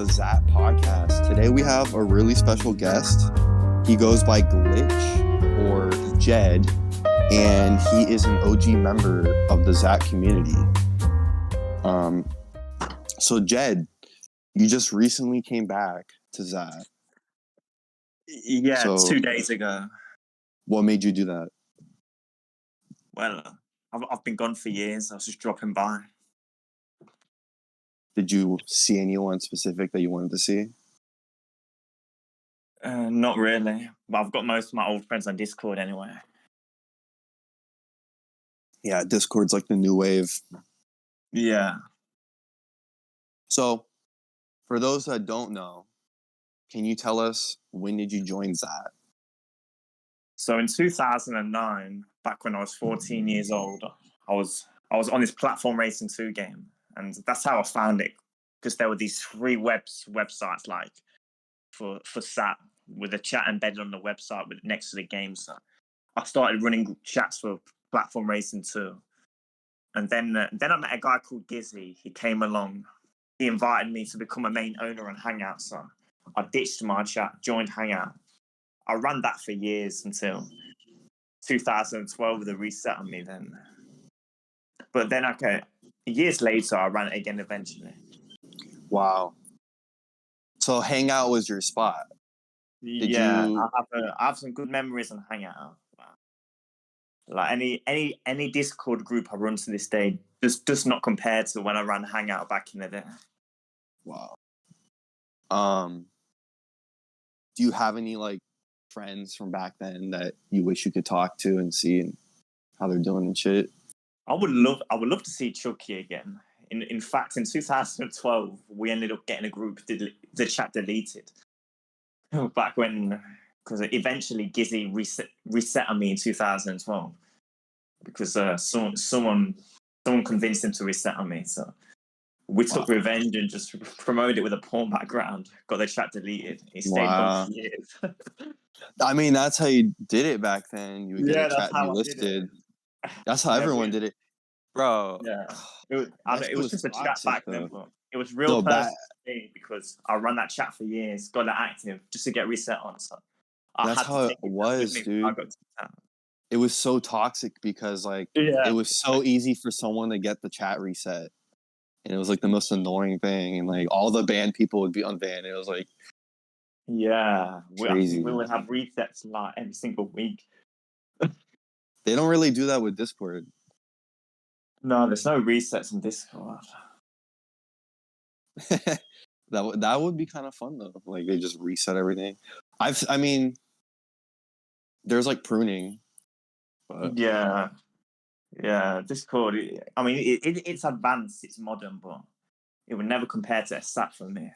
Xat Podcast. Today we have a really special guest. He goes by Glitch or Jed, and he is an OG member of the Xat community. So Jed, you just recently came back to Xat. Yeah, So 2 days ago. what made you do that? Well, I've been gone for years. I was just dropping by. Did you see anyone specific that you wanted to see? Not really, but I've got most of my old friends on Discord anyway. Yeah, Discord's like the new wave. Yeah. So for those that don't know, can you tell us when did you join Xat? So in 2009, back when I was 14 years old, I was on this Platform Racing 2 game, and that's how I found it. Because there were these free websites like for Xat with a chat embedded on the website with next to the game. So I started running chats for Platform Racing 2. And then I met a guy called Gizzy. He came along. He invited me to become a main owner on Hangout. So I ditched my chat, joined Hangout. I ran that for years until 2012 with a reset on me then. But then, years later, I ran it again eventually. Wow. So Hangout was your spot. I have some good memories on Hangout. Like any Discord group I run to this day, just not compared to when I ran Hangout back in the day. Wow. Do you have any like friends from back then that you wish you could talk to and see and how they're doing and shit? I would love to see Chucky again. In fact, in 2012, we ended up getting a group, the chat deleted. Back when, because eventually Gizzy reset on me in 2012 because someone convinced him to reset on me. So we took revenge and just promoted it with a porn background. Got the chat deleted. He stayed gone for years. I mean, that's how you did it back then. You would get a chat delisted. That's how everyone did it, bro. Yeah, it was just a chat back then, but it was real personal to me because I ran that chat for years, got it active just to get reset on. So that's how it was, dude. It was so toxic because it was so easy for someone to get the chat reset, and it was like the most annoying thing. And like all the banned people would be unbanned. It was like crazy. We would have resets like every single week. They don't really do that with Discord. No, there's no resets in Discord. That would be kind of fun though. Like they just reset everything. I mean, there's like pruning. But... Yeah. Discord. I mean, it's advanced, it's modern, but it would never compare to a Xat for me.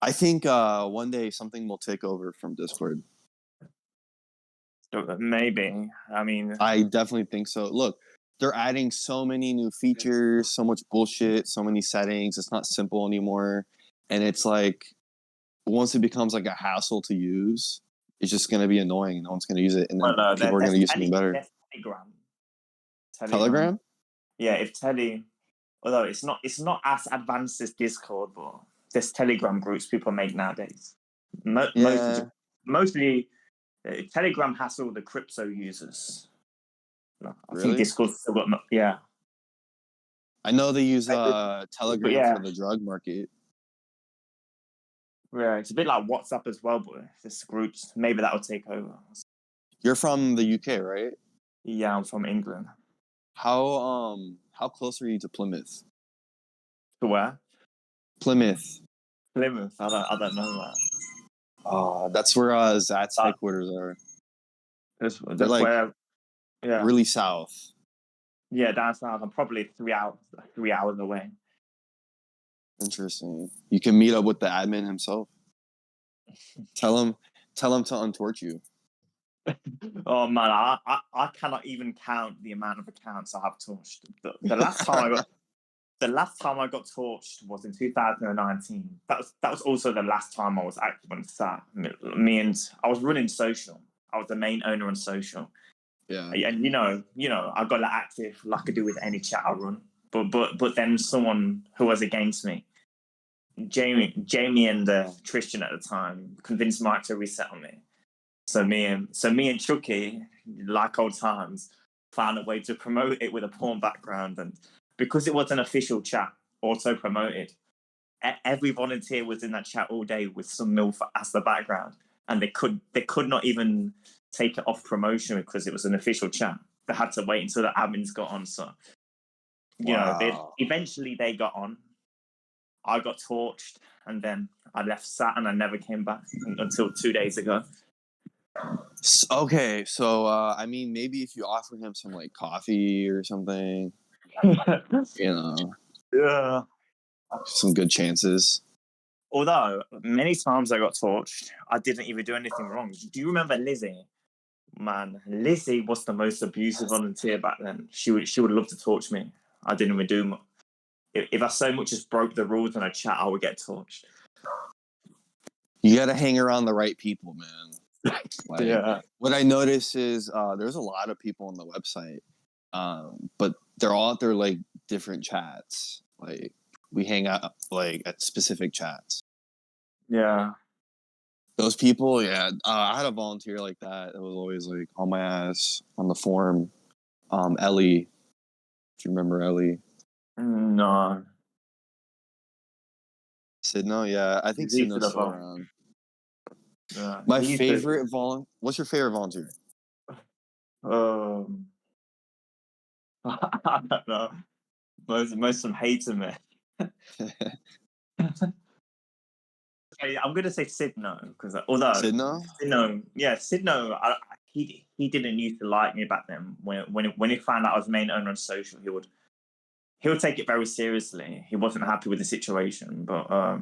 I think one day something will take over from Discord. Maybe. I mean, I definitely think so. Look, they're adding so many new features, so much bullshit, so many settings. It's not simple anymore. And it's like, once it becomes like a hassle to use, it's just going to be annoying. No one's going to use it. And then people are going to use something better. Telegram? Yeah, although it's not as advanced as Discord, but there's Telegram groups people make nowadays. Mostly Telegram has all the crypto users. I think Discord's still got... Yeah. I know they use Telegram for the drug market. Yeah, it's a bit like WhatsApp as well, but there's groups. Maybe that'll take over. You're from the UK, right? Yeah, I'm from England. How close are you to Plymouth? To where? Plymouth. I don't know that. That's where Xat's headquarters are. That's like where, really south. Yeah, down south. I'm probably 3 hours away. Interesting. You can meet up with the admin himself. Tell him to untorch you. Oh man, I cannot even count the amount of accounts I have torched. The last time I got torched was in 2019. That was also the last time I was active on Xat. I was running social. I was the main owner on social. Yeah. And you know, I got active like I do with any chat I run. But then someone who was against me Jamie and Tristan at the time convinced Mike to reset on me. So me and Chucky, like old times, found a way to promote it with a porn background, and because it was an official chat, auto promoted. Every volunteer was in that chat all day with some MILF as the background, and they could not even take it off promotion because it was an official chat. They had to wait until the admins got on. So, eventually they got on. I got torched, and then I left Xat, and I never came back until 2 days ago. Okay, so I mean, maybe if you offer him some like coffee or something, Yeah, some good chances. Although many times I got torched, I didn't even do anything wrong. Do you remember Lizzie? Man, Lizzie was the most abusive volunteer back then. She would love to torch me. I didn't even do much. If I so much as broke the rules in a chat, I would get torched. You got to hang around the right people, man. Like, yeah. What I notice is there's a lot of people on the website, but they're all at their like different chats. Like we hang out like at specific chats. Yeah. Those people, yeah. I had a volunteer like that. It was always like on my ass on the forum. Ellie, if you remember Ellie. No. Sidno, yeah. I think Sidno's still around. Yeah. My favorite What's your favorite volunteer? I don't know. Most of them hated me. I'm gonna say Sidno because although Sidno, he didn't used to like me back then. When he found out I was main owner on social, he would take it very seriously. He wasn't happy with the situation, but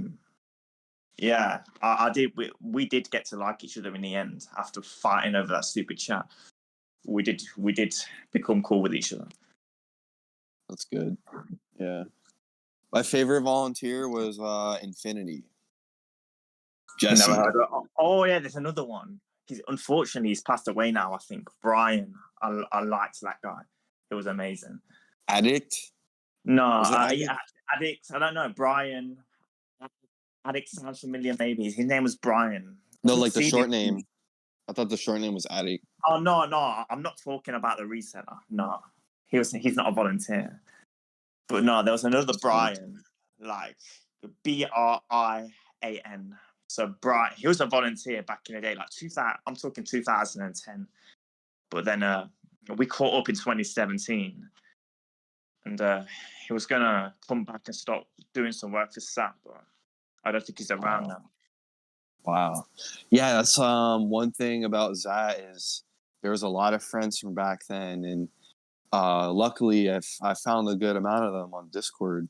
yeah, I did. We did get to like each other in the end after fighting over that stupid chat. We did become cool with each other. That's good. Yeah, my favorite volunteer was Infinity. Jesse. Never heard of. Oh yeah, there's another one. Unfortunately he's passed away now. I think Brian. I liked that guy. It was amazing. Addict. No, Addict. I don't know. Brian. Addict sounds familiar. Maybe his name was Brian. No, like the short name. I thought the short name was Addict. Oh no, I'm not talking about the reseller. No, he's not a volunteer. But no, there was another Brian, like Brian. So Brian, he was a volunteer back in the day, like 2000. I'm talking 2010. But then we caught up in 2017, and he was gonna come back and start doing some work for Xat, but I don't think he's around now. Wow. Yeah, that's one thing about Xat is there was a lot of friends from back then, and luckily I found a good amount of them on Discord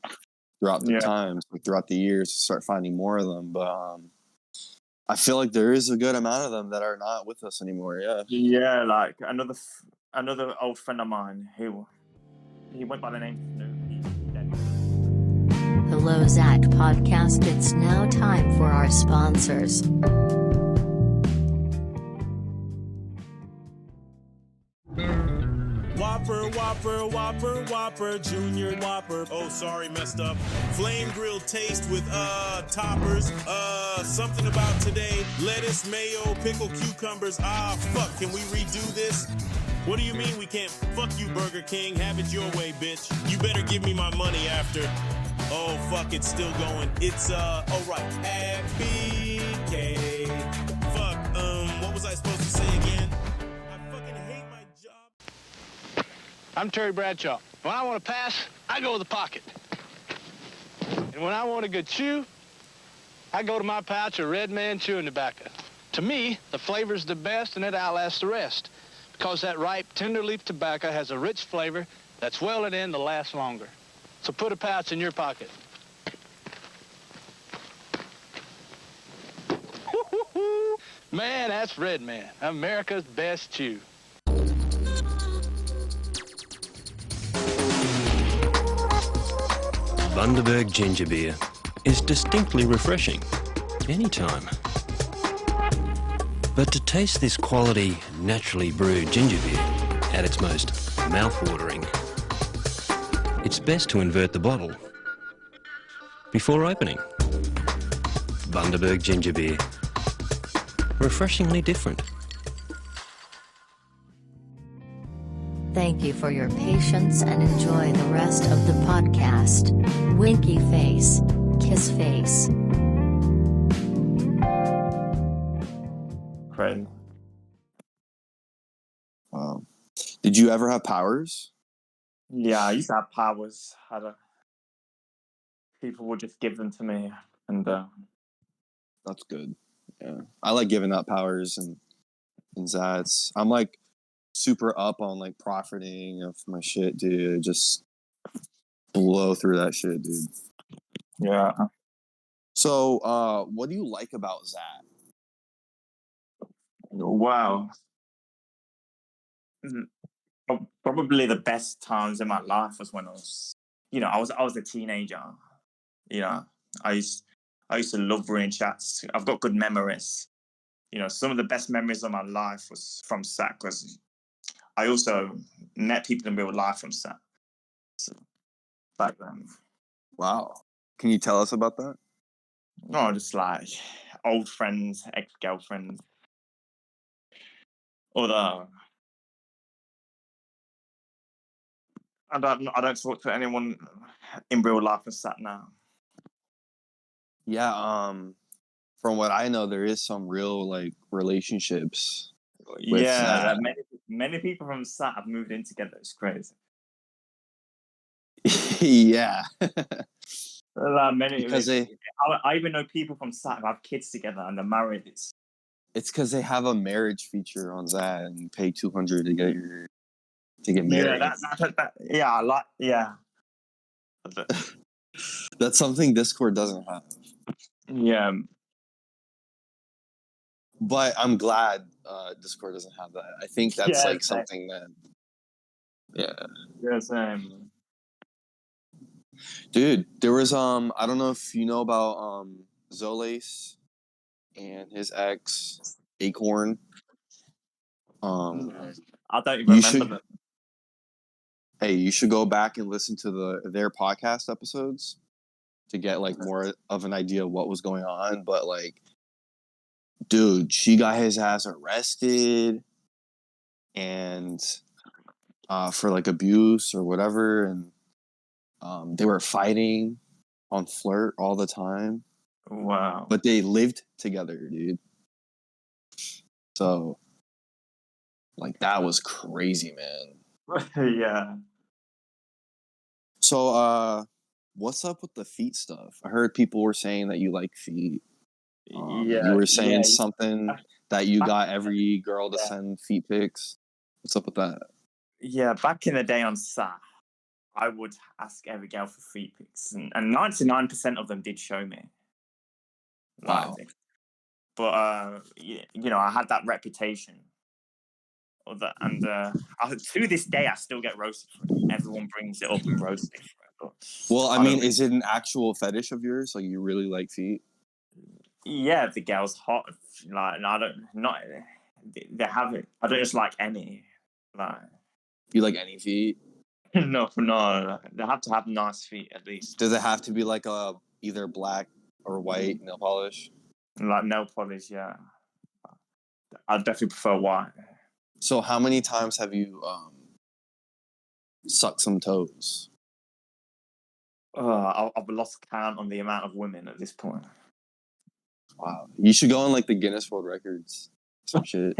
throughout the times, throughout the years to start finding more of them. But I feel like there is a good amount of them that are not with us anymore. Yeah. Yeah, like another old friend of mine who he went by the name Snoop. Hello, Xat Podcast. It's now time for our sponsors. Whopper, Junior Whopper. Oh, sorry, messed up. Flame grilled taste with toppers. Something about today. Lettuce, mayo, pickle, cucumbers. Fuck, can we redo this? What do you mean we can't? Fuck you, Burger King. Have it your way, bitch. You better give me my money after. Oh, fuck, it's still going. It's, alright. Happy K. Fuck, what was I supposed to say again? I fucking hate my job. I'm Terry Bradshaw. When I want to pass, I go to the pocket. And when I want a good chew, I go to my pouch of Red Man chewing tobacco. To me, the flavor's the best and it outlasts the rest. Because that ripe, tender leaf tobacco has a rich flavor that's welded in to last longer. So put a pouch in your pocket. Man, that's Red Man, America's best chew. Bundaberg ginger beer is distinctly refreshing anytime. But to taste this quality, naturally brewed ginger beer at its most mouth-watering, it's best to invert the bottle before opening. Bundaberg ginger beer. Refreshingly different. Thank you for your patience and enjoy the rest of the podcast. Winky face. Kiss face. Crazy. Wow. Did you ever have powers? Yeah, I used to have powers. People would just give them to me, and That's good. Yeah, I like giving out powers and Xats. I'm like super up on like profiting of my shit, dude. Just blow through that shit, dude. yeah. So, what do you like about Xat? Wow. Probably the best times in my life was when I was a teenager. I used to love running chats. I've got good memories. Some of the best memories of my life was from Xat, because I also met people in real life from Xat. So, back then. Wow. Can you tell us about that? No, just like old friends, ex-girlfriends, other. I don't talk to anyone in real life in Xat now. Yeah, from what I know, there is some real like relationships with Yeah, Xat. many people from Xat have moved in together. It's crazy. Yeah. Because I even know people from Xat who have kids together and they're married. It's because they have a marriage feature on Xat and you pay $200 to get married. Yeah. That's something Discord doesn't have. Yeah. But I'm glad Discord doesn't have that. I think that's like something that. Yeah, same. Dude, there was I don't know if you know about Zolace and his ex Acorn. I don't even remember them. Hey, you should go back and listen to their podcast episodes to get like more of an idea of what was going on. But like, dude, she got his ass arrested and for like abuse or whatever, and they were fighting on Flirt all the time. Wow. But they lived together, dude. So like that was crazy, man. Yeah. So what's up with the feet stuff? I heard people were saying that you like feet. You were saying something that you got every girl to send feet pics. What's up with that? Yeah, back in the day on Xat, I would ask every girl for feet pics, and 99% of them did show me. Wow. But I had that reputation. And to this day, I still get roasted for it. Everyone brings it up and roasts me for it. Well, I mean, is it an actual fetish of yours? Like, you really like feet? Yeah, if the girl's hot, like, and they have it. I don't just like any. Like, You like any feet? no, they have to have nice feet at least. Does it have to be like either black or white nail polish? Like nail polish, yeah. I definitely prefer white. So, how many times have you sucked some toes? I've lost count on the amount of women at this point. Wow, you should go on like the Guinness World Records, some shit.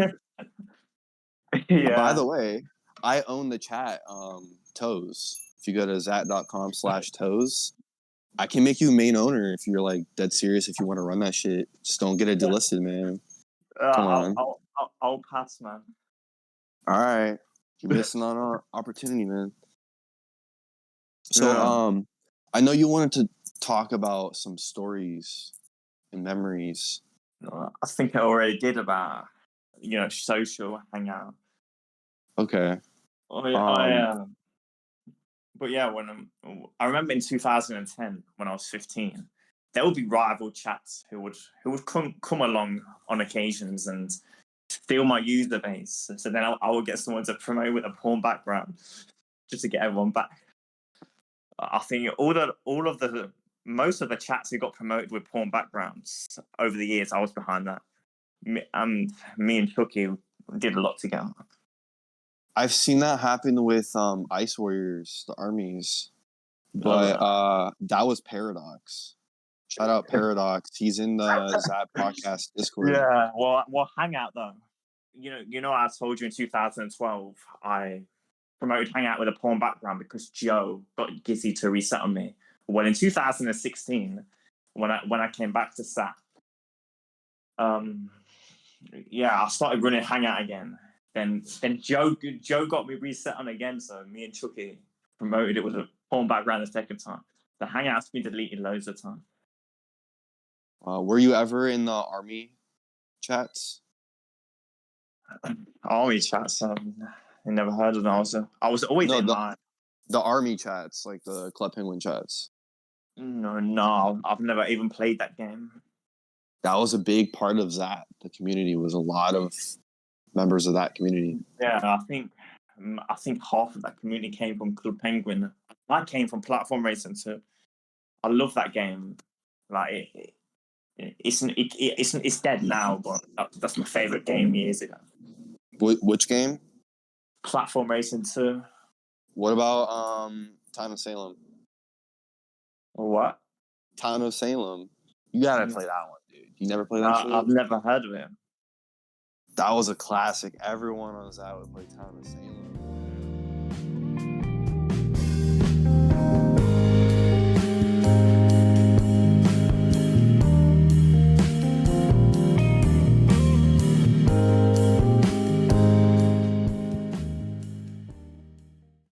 Yeah. By the way, I own the chat toes. If you go to xat.com/toes, I can make you main owner if you're like dead serious. If you want to run that shit, just don't get it delisted, man. Come on. I'll pass, man. All right, you're missing on an opportunity, man. So, I know you wanted to talk about some stories and memories. I think I already did about social hangout. Okay. But yeah, when I remember in 2010 when I was 15, there would be rival chats who would come along on occasions and steal my user base. So then I would get someone to promote with a porn background just to get everyone back. I think all of the most of the chats who got promoted with porn backgrounds over the years, I was behind that. Me and Chucky did a lot together. I've seen that happen with Ice Warriors, the armies. But that was Paradox. Shout out Paradox. He's in the Xat Podcast Discord. Yeah, well, Hangout though. You know, I told you in 2012 I promoted Hangout with a porn background because Joe got Gizzy to reset on me. Well, in 2016, when I came back to Xat, I started running Hangout again. Then Joe got me reset on again, so me and Chucky promoted it with a porn background the second time. The Hangout's been deleted loads of times. Were you ever in the army chats? Army chats, I never heard of them. I was always in mine. The army chats, like the Club Penguin chats. No, I've never even played that game. That was a big part of Xat. The community was a lot of members of that community. Yeah, I think half of that community came from Club Penguin. I came from Platform Racing too. I love that game. Like it's dead now, but that's my favorite game years ago. Which game? Platform Racing 2. What about Town of Salem? What? Town of Salem. You gotta play that one, dude. You never played that shit? I've never heard of it. That was a classic. Everyone on Xat would play Town of Salem.